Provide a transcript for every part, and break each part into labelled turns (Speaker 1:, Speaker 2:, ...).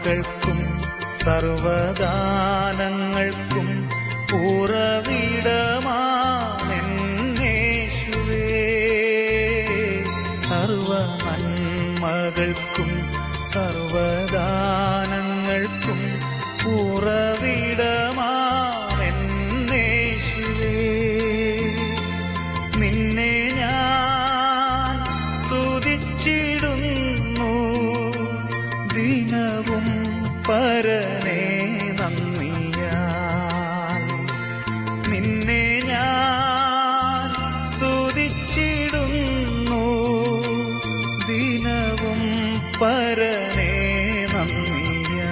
Speaker 1: നന്മകൾക്കും സർവദാനങ്ങൾക്കും ഉറവിടമാണെന്നേശുവേ. സർവ നന്മകൾക്കും സർവദാനങ്ങൾക്കും ഉറവിടമാണെന്നേശുവേ. നിന്നെ ഞാൻ സ്തുതിച്ചിടുന്നു ദിനവും പരനേ നന്ദിയാൽ. നിന്നെ ഞാൻ സ്തുതിച്ചിടുന്നു ദിനവും പരനേ നന്ദിയാൽ.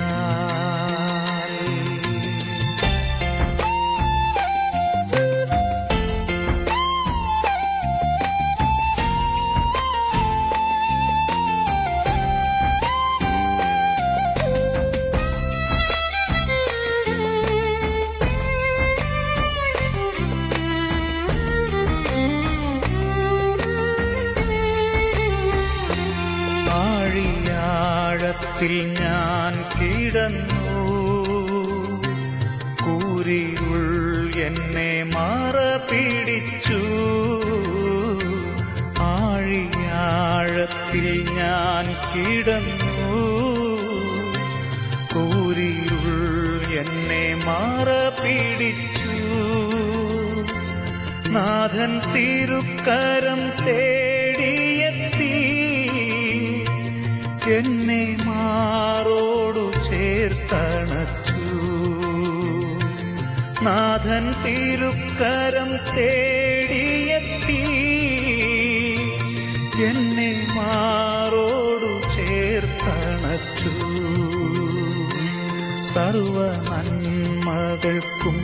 Speaker 1: ആഴിയാഴത്തിൽ ഞാൻ കിടന്നു, കൂരിരുൾ എന്നെ മറപിടിച്ചു. ആഴിയാഴത്തിൽ ഞാൻ കിടന്നു, കൂരിരുൾ എന്നെ മറപിടിച്ചു. നാഥൻ തിരുക്കരം തേടിയെത്തി എന്നെ മാറോടു ചേർത്തണച്ചു. നാഥൻ തിരുക്കരം തേടിയെത്തി എന്നെ മാറോടു ചേർത്തണച്ചു. സർവ നന്മകൾക്കും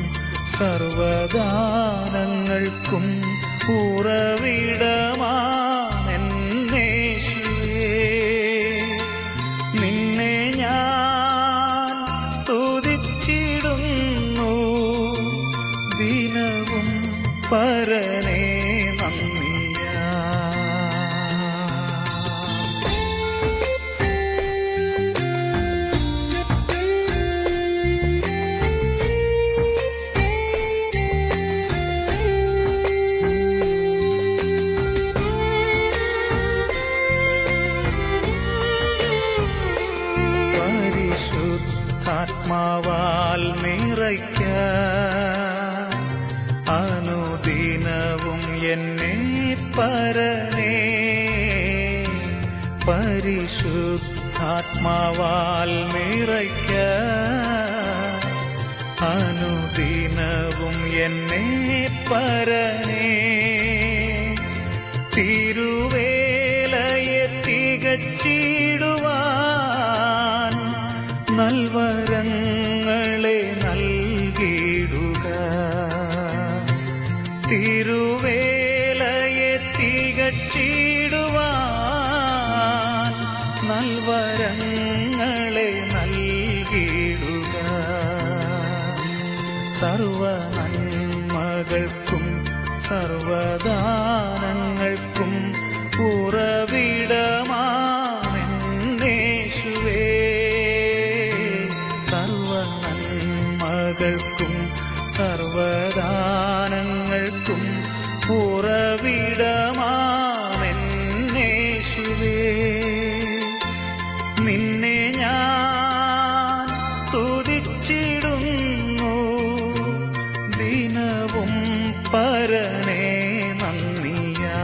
Speaker 1: സർവദാനങ്ങൾക്കും ഉറവിടമാണെന്നേശുവേ. നിന്നെ ഞാൻ സ്തുതിച്ചിടുന്നു ദിനവും പരനേ നന്ദിയാൽ. പരിശുദ്ധാത്മാവാൽ നിറയ്ക്ക അനുദിനവും എന്നെ പരനേ. പരിശുദ്ധാത്മാവാൽ നിറയ്ക്ക അനുദിനവും എന്നെ പരനേ. തിരുവേലയെ തികച്ചിടുവാൻ നൽവരങ്ങളെ നൽകിടുക. തിരുവേലയെ തികച്ചിടുവാൻ നൽവരങ്ങളെ നൽകിടുക. സർവ നന്മകൾക്കും സർവദാനങ്ങൾക്കും ഉറവിടമാണെന്നേശുവേ. സർവ നന്മകൾക്കും സർവദാനങ്ങൾക്കും ഉറവിടമാണെന്നേശുവേ. നിന്നെ ഞാൻ സ്തുതിച്ചിടുന്നു ദിനവും പരനേ നന്ദിയാൽ.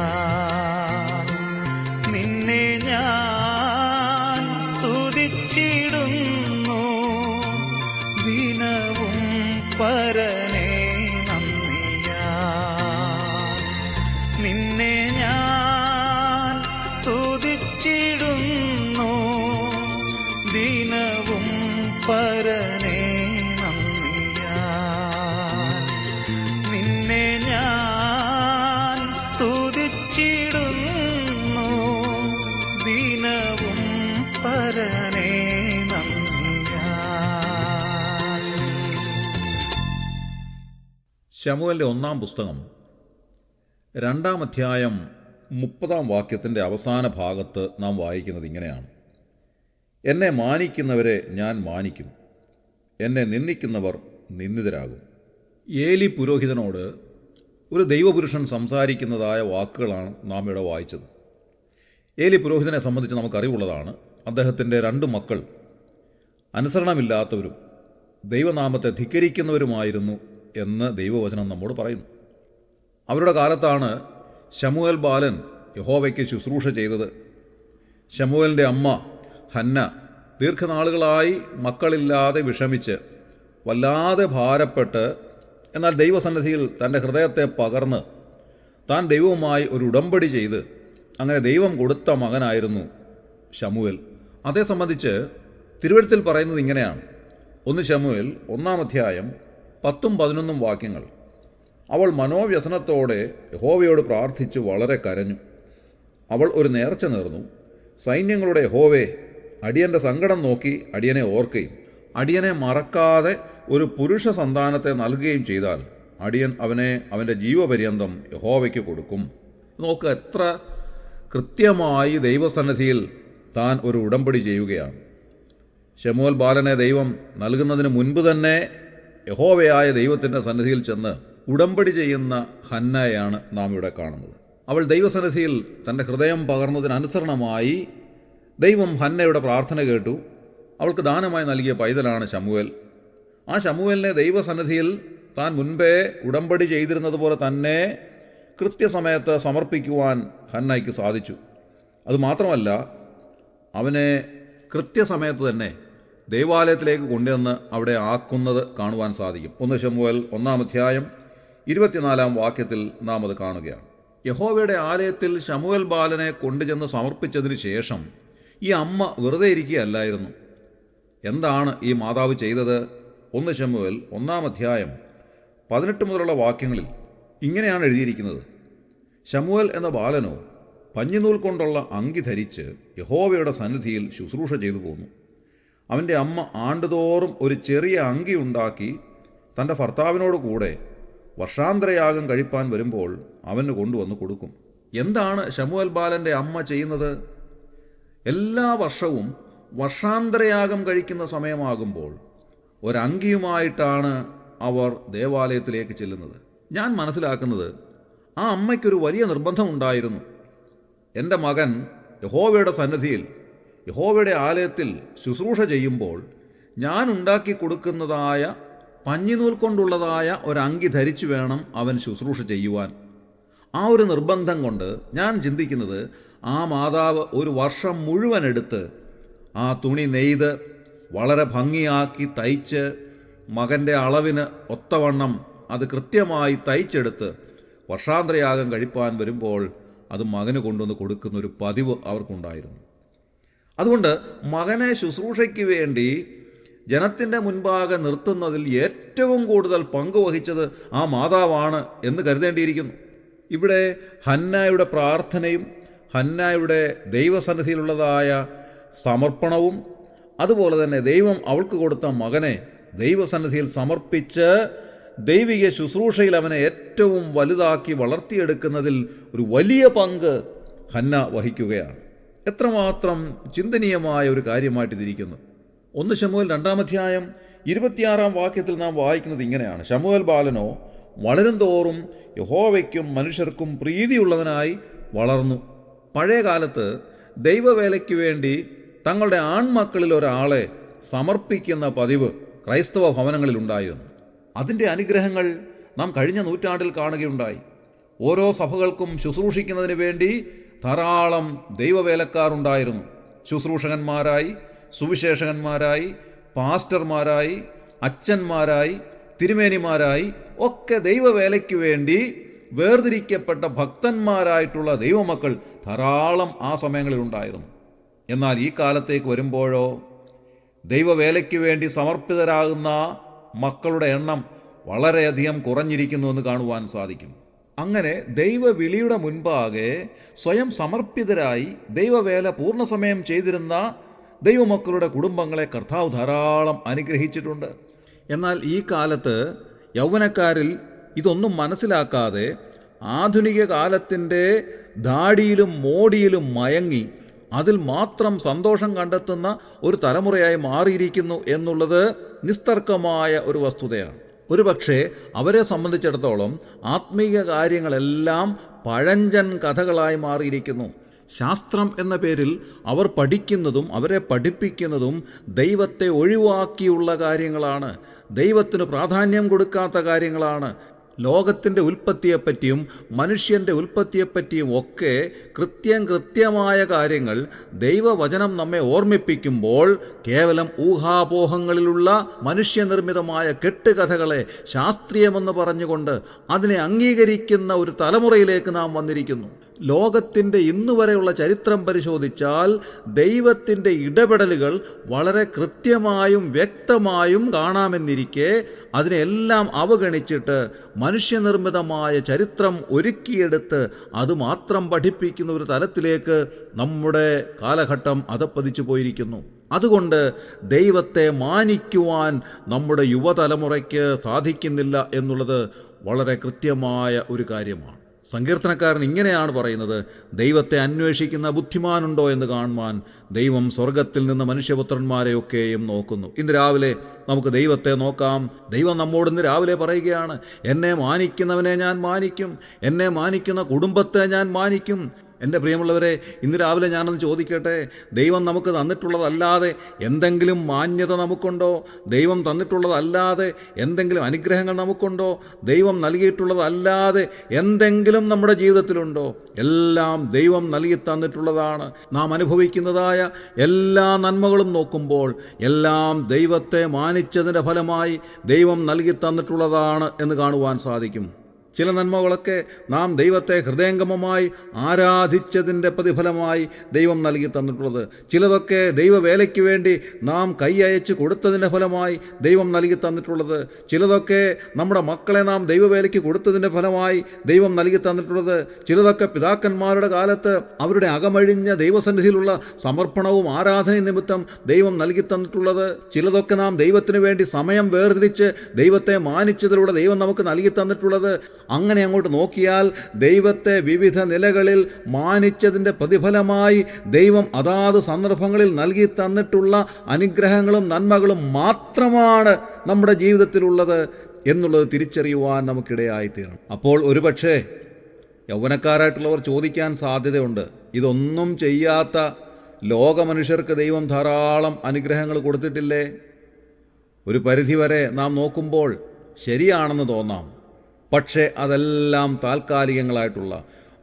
Speaker 1: നിന്നെ ഞാൻ സ്തുതിച്ചിടുന്നു ദിനവും പരനേ നന്ദിയാൽ. നിന്നെ ഞാൻ സ്തുതിച്ചിടുന്നു ദിനവും പരനേ നന്ദിയാൽ. നിന്നെ ഞാൻ സ്തുതിച്ചിടുന്നു ദിനവും പരനേ നന്ദിയാൽ.
Speaker 2: ശമൂവേലിന്റെ 1-ാം പുസ്തകം 2-ാം അധ്യായം 30-ാം വാക്യത്തിൻ്റെ അവസാന ഭാഗത്ത് നാം വായിക്കുന്നത് ഇങ്ങനെയാണ്: എന്നെ മാനിക്കുന്നവരെ ഞാൻ മാനിക്കും, എന്നെ നിന്ദിക്കുന്നവർ നിന്ദിതരാകും. ഏലി പുരോഹിതനോട് ഒരു ദൈവപുരുഷൻ സംസാരിക്കുന്നതായ വാക്കുകളാണ് നാം ഇവിടെ വായിച്ചത്. ഏലി പുരോഹിതനെ സംബന്ധിച്ച് നമുക്കറിവുള്ളതാണ്. അദ്ദേഹത്തിൻ്റെ 2 മക്കൾ അനുസരണമില്ലാത്തവരും ദൈവനാമത്തെ ധിക്കരിക്കുന്നവരുമായിരുന്നു എന്ന് ദൈവവചനം നമ്മോട് പറയുന്നു. അവരുടെ കാലത്താണ് ശമൂവേൽ ബാലൻ യഹോവയ്ക്ക് ശുശ്രൂഷ ചെയ്തത്. ശമൂവേലിൻ്റെ അമ്മ ഹന്ന ദീർഘനാളുകളായി മക്കളില്ലാതെ വിഷമിച്ച് വല്ലാതെ ഭാരപ്പെട്ട്, എന്നാൽ ദൈവസന്നിധിയിൽ തൻ്റെ ഹൃദയത്തെ പകർന്ന് താൻ ദൈവവുമായി ഒരു ഉടമ്പടി ചെയ്ത് അങ്ങനെ ദൈവം കൊടുത്ത മകനായിരുന്നു ശമൂവേൽ. അതേ സംബന്ധിച്ച് തിരുവെഴുത്തിൽ പറയുന്നത് ഇങ്ങനെയാണ്. 1 ശമൂവേൽ 1-ാം അധ്യായം 10-11 വാക്യങ്ങൾ. അവൾ മനോവ്യസനത്തോടെ യഹോവയോട് പ്രാർത്ഥിച്ച് വളരെ കരഞ്ഞു. അവൾ ഒരു നേർച്ച നേർന്നു. സൈന്യങ്ങളുടെ യഹോവേ, അടിയൻ്റെ സങ്കടം നോക്കി അടിയനെ ഓർക്കുകയും അടിയനെ മറക്കാതെ ഒരു പുരുഷ സന്താനത്തെ നൽകുകയും ചെയ്താൽ അടിയൻ അവനെ അവൻ്റെ ജീവപര്യന്തം യഹോവയ്ക്ക് കൊടുക്കും. നോക്ക്, എത്ര കൃത്യമായി ദൈവസന്നിധിയിൽ താൻ ഒരു ഉടമ്പടി ചെയ്യുകയാണ്. ശമൂവേൽ ബാലനെ ദൈവം നൽകുന്നതിന് മുൻപ് തന്നെ യഹോവയായ ദൈവത്തിൻ്റെ സന്നിധിയിൽ ചെന്ന് ഉടമ്പടി ചെയ്യുന്ന ഹന്നയാണ് നാം ഇവിടെ കാണുന്നത്. അവൾ ദൈവസന്നിധിയിൽ തൻ്റെ ഹൃദയം പകർന്നതിനനുസരണമായി ദൈവം ഹന്നയുടെ പ്രാർത്ഥന കേട്ടു. അവൾക്ക് ദാനമായി നൽകിയ പൈതലാണ് ശമൂവേൽ. ആ ശമൂവേലിനെ ദൈവസന്നിധിയിൽ താൻ മുൻപേ ഉടമ്പടി ചെയ്തിരുന്നത് പോലെ തന്നെ കൃത്യസമയത്ത് സമർപ്പിക്കുവാൻ ഹന്നയ്ക്ക് സാധിച്ചു. അതുമാത്രമല്ല, അവനെ കൃത്യസമയത്ത് തന്നെ ദൈവാലയത്തിലേക്ക് കൊണ്ടുവന്ന് അവിടെ ആക്കുന്നത് കാണുവാൻ സാധിക്കും. 1 ശമൂവേൽ 1-ാം അധ്യായം 24-ാം വാക്യത്തിൽ നാം അത് കാണുകയാണ്. യഹോവയുടെ ആലയത്തിൽ ശമൂവേൽ ബാലനെ കൊണ്ടുചെന്ന് സമർപ്പിച്ചതിന് ശേഷം ഈ അമ്മ വെറുതെ ഇരിക്കുകയല്ലായിരുന്നു. എന്താണ് ഈ മാതാവ് ചെയ്തത്? 1 ശമൂവേൽ 1-ാം അധ്യായം 18 മുതലുള്ള വാക്യങ്ങളിൽ ഇങ്ങനെയാണ് എഴുതിയിരിക്കുന്നത്. ശമൂവേൽ എന്ന ബാലനോ പഞ്ഞിനൂൽ കൊണ്ടുള്ള അങ്കി ധരിച്ച് യഹോവയുടെ സന്നിധിയിൽ ശുശ്രൂഷ ചെയ്തു പോന്നു. അവൻ്റെ അമ്മ ആണ്ടുതോറും ഒരു ചെറിയ അങ്കി ഉണ്ടാക്കി തൻ്റെ ഭർത്താവിനോട് കൂടെ വർഷാന്തരയാഗം കഴിപ്പാൻ വരുമ്പോൾ അവന് കൊണ്ടുവന്ന് കൊടുക്കും. എന്താണ് ശമൂവേൽ ബാലൻ്റെ അമ്മ ചെയ്യുന്നത്? എല്ലാ വർഷവും വർഷാന്തരയാഗം കഴിക്കുന്ന സമയമാകുമ്പോൾ ഒരങ്കിയുമായിട്ടാണ് അവർ ദേവാലയത്തിലേക്ക് ചെല്ലുന്നത്. ഞാൻ മനസ്സിലാക്കുന്നത് ആ അമ്മയ്ക്കൊരു വലിയ നിർബന്ധമുണ്ടായിരുന്നു. എൻ്റെ മകൻ യഹോവയുടെ സന്നിധിയിൽ യഹോവയുടെ ആലയത്തിൽ ശുശ്രൂഷ ചെയ്യുമ്പോൾ ഞാൻ ഉണ്ടാക്കി കൊടുക്കുന്നതായ പഞ്ഞിനൂൽ കൊണ്ടുള്ളതായ ഒരങ്കി ധരിച്ചു വേണം അവൻ ശുശ്രൂഷ ചെയ്യുവാൻ. ആ ഒരു നിർബന്ധം കൊണ്ട് ഞാൻ ചിന്തിക്കുന്നത് ആ മാതാവ് ഒരു വർഷം മുഴുവൻ എടുത്ത് ആ തുണി നെയ്ത് വളരെ ഭംഗിയാക്കി തയ്ച്ച് മകൻ്റെ അളവിന് ഒത്തവണ്ണം അത് കൃത്യമായി തയ്ച്ചെടുത്ത് വർഷാന്തരയാഗം കഴിപ്പാൻ വരുമ്പോൾ അത് മകന് കൊണ്ടുവന്ന് കൊടുക്കുന്നൊരു പതിവ് അവർക്കുണ്ടായിരുന്നു. അതുകൊണ്ട് മകനെ ശുശ്രൂഷയ്ക്ക് വേണ്ടി ജനത്തിൻ്റെ മുൻപാകെ നിർത്തുന്നതിൽ ഏറ്റവും കൂടുതൽ പങ്കുവഹിച്ചത് ആ മാതാവാണ് എന്ന് കരുതേണ്ടിയിരിക്കുന്നു. ഇവിടെ ഹന്നായുടെ പ്രാർത്ഥനയും ഹന്നായുടെ ദൈവസന്നിധിയിലുള്ളതായ സമർപ്പണവും അതുപോലെ തന്നെ ദൈവം അവൾക്ക് കൊടുത്ത മകനെ ദൈവസന്നിധിയിൽ സമർപ്പിച്ച് ദൈവിക ശുശ്രൂഷയിൽ അവനെ ഏറ്റവും വലുതാക്കി വളർത്തിയെടുക്കുന്നതിൽ ഒരു വലിയ പങ്ക് ഹന്ന വഹിക്കുകയാണ്. എത്രമാത്രം ചിന്തനീയമായ ഒരു കാര്യമായിട്ടിരിക്കുന്നു. 1 ശമൂവേൽ 2-ാം അധ്യായം 26-ാം വാക്യത്തിൽ നാം വായിക്കുന്നത് ഇങ്ങനെയാണ്. ശമൂവേൽ ബാലനോ വളരും തോറും യഹോവയ്ക്കും മനുഷ്യർക്കും പ്രീതിയുള്ളവനായി വളർന്നു. പഴയ കാലത്ത് ദൈവവേലയ്ക്ക് വേണ്ടി തങ്ങളുടെ ആൺമക്കളിൽ ഒരാളെ സമർപ്പിക്കുന്ന പതിവ് ക്രൈസ്തവ ഭവനങ്ങളിലുണ്ടായിരുന്നു. അതിൻ്റെ അനുഗ്രഹങ്ങൾ നാം കഴിഞ്ഞ നൂറ്റാണ്ടിൽ കാണുകയുണ്ടായി. ഓരോ സഭകൾക്കും ശുശ്രൂഷിക്കുന്നതിന് വേണ്ടി ധാരാളം ദൈവവേലക്കാരുണ്ടായിരുന്നു. ശുശ്രൂഷകന്മാരായി, സുവിശേഷകന്മാരായി, പാസ്റ്റർമാരായി, അച്ഛന്മാരായി, തിരുമേനിമാരായി ഒക്കെ ദൈവവേലയ്ക്ക് വേണ്ടി വേർതിരിക്കപ്പെട്ട ഭക്തന്മാരായിട്ടുള്ള ദൈവമക്കൾ ധാരാളം ആ സമയങ്ങളിൽ ഉണ്ടായിരുന്നു. എന്നാൽ ഈ കാലത്തേക്ക് വരുമ്പോഴോ ദൈവവേലയ്ക്ക് വേണ്ടി സമർപ്പിതരാകുന്ന മക്കളുടെ എണ്ണം വളരെയധികം കുറഞ്ഞിരിക്കുന്നുവെന്ന് കാണുവാൻ സാധിക്കും. അങ്ങനെ ദൈവവിളിയുടെ മുൻപാകെ സ്വയം സമർപ്പിതരായി ദൈവവേല പൂർണ്ണസമയം ചെയ്തിരുന്ന ദൈവമക്കളുടെ കുടുംബങ്ങളെ കർത്താവ് ധാരാളം അനുഗ്രഹിച്ചിട്ടുണ്ട്. എന്നാൽ ഈ കാലത്ത് യൗവനക്കാരിൽ ഇതൊന്നും മനസ്സിലാക്കാതെ ആധുനിക കാലത്തിൻ്റെ ധാടിയിലും മോടിയിലും മയങ്ങി അതിൽ മാത്രം സന്തോഷം കണ്ടെത്തുന്ന ഒരു തലമുറയായി മാറിയിരിക്കുന്നു എന്നുള്ളത് നിസ്തർക്കമായ ഒരു വസ്തുതയാണ്. ഒരുപക്ഷെ അവരെ സംബന്ധിച്ചിടത്തോളം ആത്മീയ കാര്യങ്ങളെല്ലാം പഴഞ്ചൻ കഥകളായി മാറിയിരിക്കുന്നു. ശാസ്ത്രം എന്ന പേരിൽ അവർ പഠിക്കുന്നതും അവരെ പഠിപ്പിക്കുന്നതും ദൈവത്തെ ഒഴിവാക്കിയുള്ള കാര്യങ്ങളാണ്, ദൈവത്തിന് പ്രാധാന്യം കൊടുക്കാത്ത കാര്യങ്ങളാണ്. ലോകത്തിൻ്റെ ഉൽപ്പത്തിയെപ്പറ്റിയും മനുഷ്യൻ്റെ ഉൽപ്പത്തിയെപ്പറ്റിയും ഒക്കെ കൃത്യമായ കാര്യങ്ങൾ ദൈവവചനം നമ്മെ ഓർമ്മിപ്പിക്കുമ്പോൾ കേവലം ഊഹാപോഹങ്ങളിലുള്ള മനുഷ്യനിർമ്മിതമായ കെട്ടുകഥകളെ ശാസ്ത്രീയമെന്ന് പറഞ്ഞുകൊണ്ട് അതിനെ അംഗീകരിക്കുന്ന ഒരു തലമുറയിലേക്ക് നാം വന്നിരിക്കുന്നു. ലോകത്തിൻ്റെ ഇന്നുവരെയുള്ള ചരിത്രം പരിശോധിച്ചാൽ ദൈവത്തിൻ്റെ ഇടപെടലുകൾ വളരെ കൃത്യമായും വ്യക്തമായും കാണാമെന്നിരിക്കെ അതിനെല്ലാം അവഗണിച്ചിട്ട് മനുഷ്യനിർമ്മിതമായ ചരിത്രം ഒരുക്കിയെടുത്ത് അതുമാത്രം പഠിപ്പിക്കുന്ന ഒരു തലത്തിലേക്ക് നമ്മുടെ കാലഘട്ടം അധപ്പതിച്ചു പോയിരിക്കുന്നു. അതുകൊണ്ട് ദൈവത്തെ മാനിക്കുവാൻ നമ്മുടെ യുവതലമുറയ്ക്ക് സാധിക്കുന്നില്ല എന്നുള്ളത് വളരെ കൃത്യമായ ഒരു കാര്യമാണ്. സങ്കീർത്തനക്കാരൻ ഇങ്ങനെയാണ് പറയുന്നത്: ദൈവത്തെ അന്വേഷിക്കുന്ന ബുദ്ധിമാനുണ്ടോ എന്ന് കാണുവാൻ ദൈവം സ്വർഗത്തിൽ നിന്ന് മനുഷ്യപുത്രന്മാരെയൊക്കെയും നോക്കുന്നു. ഇന്ന് രാവിലെ നമുക്ക് ദൈവത്തെ നോക്കാം. ദൈവം നമ്മോട് ഇന്ന് രാവിലെ പറയുകയാണ്, എന്നെ മാനിക്കുന്നവനെ ഞാൻ മാനിക്കും, എന്നെ മാനിക്കുന്ന കുടുംബത്തെ ഞാൻ മാനിക്കും. എൻ്റെ പ്രിയമുള്ളവരെ, ഇന്ന് രാവിലെ ഞാനൊന്ന് ചോദിക്കട്ടെ, ദൈവം നമുക്ക് തന്നിട്ടുള്ളതല്ലാതെ എന്തെങ്കിലും മാന്യത നമുക്കുണ്ടോ? ദൈവം തന്നിട്ടുള്ളതല്ലാതെ എന്തെങ്കിലും അനുഗ്രഹങ്ങൾ നമുക്കുണ്ടോ? ദൈവം നൽകിയിട്ടുള്ളതല്ലാതെ എന്തെങ്കിലും നമ്മുടെ ജീവിതത്തിലുണ്ടോ? എല്ലാം ദൈവം നൽകി തന്നിട്ടുള്ളതാണ്. നാം അനുഭവിക്കുന്നതായ എല്ലാ നന്മകളും നോക്കുമ്പോൾ എല്ലാം ദൈവത്തെ മാനിച്ചതിൻ്റെ ഫലമായി ദൈവം നൽകി തന്നിട്ടുള്ളതാണ് എന്ന് കാണുവാൻ സാധിക്കും. ചില നന്മകളൊക്കെ നാം ദൈവത്തെ ഹൃദയംഗമമായി ആരാധിച്ചതിൻ്റെ പ്രതിഫലമായി ദൈവം നൽകി തന്നിട്ടുള്ളത്. ചിലതൊക്കെ ദൈവവേലയ്ക്ക് വേണ്ടി നാം കൈ അയച്ച് കൊടുത്തതിൻ്റെ ഫലമായി ദൈവം നൽകി തന്നിട്ടുള്ളത്. ചിലതൊക്കെ നമ്മുടെ മക്കളെ നാം ദൈവവേലയ്ക്ക് കൊടുത്തതിൻ്റെ ഫലമായി ദൈവം നൽകി തന്നിട്ടുള്ളത്. ചിലതൊക്കെ പിതാക്കന്മാരുടെ കാലത്ത് അവരുടെ അകമഴിഞ്ഞ ദൈവസന്നിധിയിലുള്ള സമർപ്പണവും ആരാധനയും നിമിത്തം ദൈവം നൽകി തന്നിട്ടുള്ളത്. ചിലതൊക്കെ നാം ദൈവത്തിന് വേണ്ടി സമയം വേർതിരിച്ച് ദൈവത്തെ മാനിച്ചതിലൂടെ ദൈവം നമുക്ക് നൽകി തന്നിട്ടുള്ളത്. അങ്ങനെ അങ്ങോട്ട് നോക്കിയാൽ ദൈവത്തെ വിവിധ നിലകളിൽ മാനിച്ചതിൻ്റെ പ്രതിഫലമായി ദൈവം അതാത് സന്ദർഭങ്ങളിൽ നൽകി തന്നിട്ടുള്ള അനുഗ്രഹങ്ങളും നന്മകളും മാത്രമാണ് നമ്മുടെ ജീവിതത്തിലുള്ളത് എന്നുള്ളത് തിരിച്ചറിയുവാൻ നമുക്കിടയായിത്തീരണം. അപ്പോൾ ഒരുപക്ഷെ യൗവനക്കാരായിട്ടുള്ളവർ ചോദിക്കാൻ സാധ്യതയുണ്ട്, ഇതൊന്നും ചെയ്യാത്ത ലോകമനുഷ്യർക്ക് ദൈവം ധാരാളം അനുഗ്രഹങ്ങൾ കൊടുത്തിട്ടില്ലേ? ഒരു പരിധിവരെ നാം നോക്കുമ്പോൾ ശരിയാണെന്ന് തോന്നാം. പക്ഷേ അതെല്ലാം താൽക്കാലികങ്ങളായിട്ടുള്ള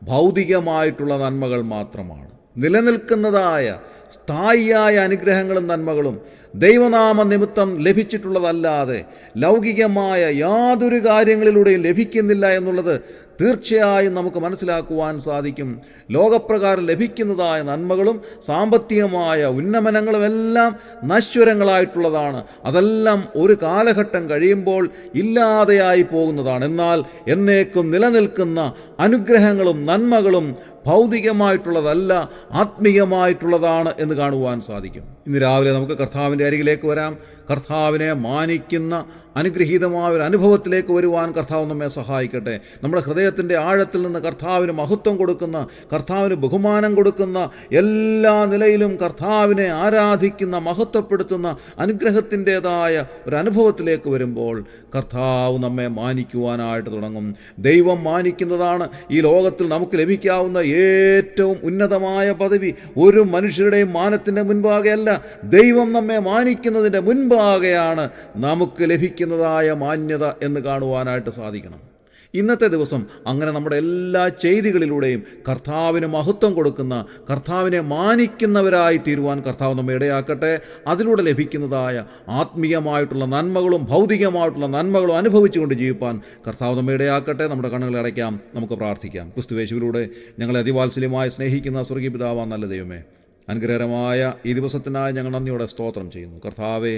Speaker 2: ഭൗതികമായിട്ടുള്ള നന്മകൾ മാത്രമാണ്. നിലനിൽക്കുന്നതായ സ്ഥായിയായ അനുഗ്രഹങ്ങളും നന്മകളും ദൈവനാമ നിമിത്തം ലഭിച്ചിട്ടുള്ളതല്ലാതെ ലൗകികമായ യാതൊരു കാര്യങ്ങളിലൂടെയും ലഭിക്കുന്നില്ല എന്നുള്ളത് തീർച്ചയായും നമുക്ക് മനസ്സിലാക്കുവാൻ സാധിക്കും. ലോകപ്രകാരം ലഭിക്കുന്നതായ നന്മകളും സാമ്പത്തികമായ ഉന്നമനങ്ങളുമെല്ലാം നശ്വരങ്ങളായിട്ടുള്ളതാണ്. അതെല്ലാം ഒരു കാലഘട്ടം കഴിയുമ്പോൾ ഇല്ലാതെയായി പോകുന്നതാണ്. എന്നാൽ എന്നേക്കും നിലനിൽക്കുന്ന അനുഗ്രഹങ്ങളും നന്മകളും ഭൗതികമായിട്ടുള്ളതല്ല, ആത്മീയമായിട്ടുള്ളതാണ് എന്ന് കാണുവാൻ സാധിക്കും. ഇന്ന് രാവിലെ നമുക്ക് കർത്താവിൻ്റെ അരികിലേക്ക് വരാം. കർത്താവിനെ മാനിക്കുന്ന അനുഗ്രഹീതമായ ഒരു അനുഭവത്തിലേക്ക് വരുവാൻ കർത്താവ് നമ്മെ സഹായിക്കട്ടെ. നമ്മുടെ ഹൃദയത്തിൻ്റെ ആഴത്തിൽ നിന്ന് കർത്താവിന് മഹത്വം കൊടുക്കുന്ന, കർത്താവിന് ബഹുമാനം കൊടുക്കുന്ന, എല്ലാ നിലയിലും കർത്താവിനെ ആരാധിക്കുന്ന, മഹത്വപ്പെടുത്തുന്ന അനുഗ്രഹത്തിൻ്റേതായ ഒരു അനുഭവത്തിലേക്ക് വരുമ്പോൾ കർത്താവ് നമ്മെ മാനിക്കുവാനായിട്ട് തുടങ്ങും. ദൈവം മാനിക്കുന്നതാണ് ഈ ലോകത്തിൽ നമുക്ക് ലഭിക്കാവുന്ന ഏറ്റവും ഉന്നതമായ പദവി. ഒരു മനുഷ്യരുടെയും മാനത്തിൻ്റെ മുൻപാകെയല്ല, ദൈവം നമ്മെ മാനിക്കുന്നതിൻ്റെ മുൻപാകെയാണ് നമുക്ക് ലഭിക്കുന്നതായ മാന്യത എന്ന് കാണുവാനായിട്ട് സാധിക്കണം. ഇന്നത്തെ ദിവസം അങ്ങനെ നമ്മുടെ എല്ലാ ചെയ്തികളിലൂടെയും കർത്താവിന് മഹത്വം കൊടുക്കുന്ന, കർത്താവിനെ മാനിക്കുന്നവരായി തീരുവാൻ കർത്താവ് നമ്മെ ഇടയാക്കട്ടെ. അതിലൂടെ ലഭിക്കുന്നതായ ആത്മീയമായിട്ടുള്ള നന്മകളും ഭൗതികമായിട്ടുള്ള നന്മകളും അനുഭവിച്ചുകൊണ്ട് ജീവിപ്പാൻ കർത്താവ് നമ്മെ ഇടയാക്കട്ടെ. നമ്മുടെ കണ്ണുകളെ അടയ്ക്കാം, നമുക്ക് പ്രാർത്ഥിക്കാം. ക്രിസ്തുയേശുവിലൂടെ ഞങ്ങളെ അതിവാത്സല്യമായി സ്നേഹിക്കുന്ന സ്വർഗീയ പിതാവാം നല്ല ദൈവമേ, അനുഗ്രഹകരമായ ഈ ദിവസത്തിനായി ഞങ്ങൾ നന്ദിയോടെ സ്തോത്രം ചെയ്യുന്നു. കർത്താവെ,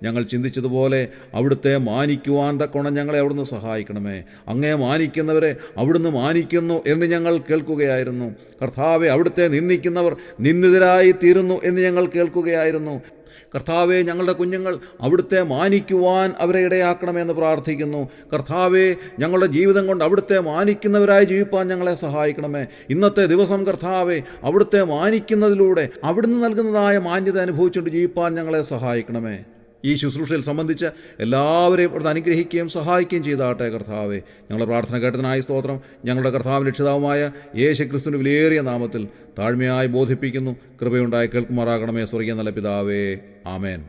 Speaker 2: ഞങ്ങൾ ചിന്തിച്ചതുപോലെ അവിടുത്തെ മാനിക്കുവാൻ തക്കോണം ഞങ്ങളെ അവിടുന്ന് സഹായിക്കണമേ. അങ്ങേ മാനിക്കുന്നവരെ അവിടുന്ന് മാനിക്കുന്നു എന്ന് ഞങ്ങൾ കേൾക്കുകയായിരുന്നു. കർത്താവെ, അവിടുത്തെ നിന്ദിക്കുന്നവർ നിന്ദിതരായി തീരുന്നു എന്ന് ഞങ്ങൾ കേൾക്കുകയായിരുന്നു. കർത്താവെ, ഞങ്ങളുടെ കുഞ്ഞുങ്ങൾ അവിടുത്തെ മാനിക്കുവാൻ അവരെ ഇടയാക്കണമെന്ന് പ്രാർത്ഥിക്കുന്നു. കർത്താവെ, ഞങ്ങളുടെ ജീവിതം കൊണ്ട് അവിടുത്തെ മാനിക്കുന്നവരായി ജീവിപ്പാൻ ഞങ്ങളെ സഹായിക്കണമേ. ഇന്നത്തെ ദിവസം കർത്താവെ, അവിടുത്തെ മാനിക്കുന്നതിലൂടെ അവിടുന്ന് നൽകുന്നതായ മാന്യത അനുഭവിച്ചുകൊണ്ട് ജീവിപ്പാൻ ഞങ്ങളെ സഹായിക്കണമേ. ഈ ശുശ്രൂഷയിൽ സംബന്ധിച്ച് എല്ലാവരെയും ഇവിടുന്ന് അനുഗ്രഹിക്കുകയും സഹായിക്കുകയും ചെയ്താട്ടെ കർത്താവെ. ഞങ്ങളുടെ പ്രാർത്ഥന കേട്ടതിനായി സ്തോത്രം. ഞങ്ങളുടെ കർത്താവിൻ്റെ രക്ഷിതാവുമായ യേശുക്രിസ്തുവിൻ്റെ വിലയേറിയ നാമത്തിൽ താഴ്മയായി ബോധിപ്പിക്കുന്നു. കൃപയുണ്ടായി കേൾക്കുമാറാകണമേ സ്വർഗീയ നല്ല പിതാവേ. ആമേൻ.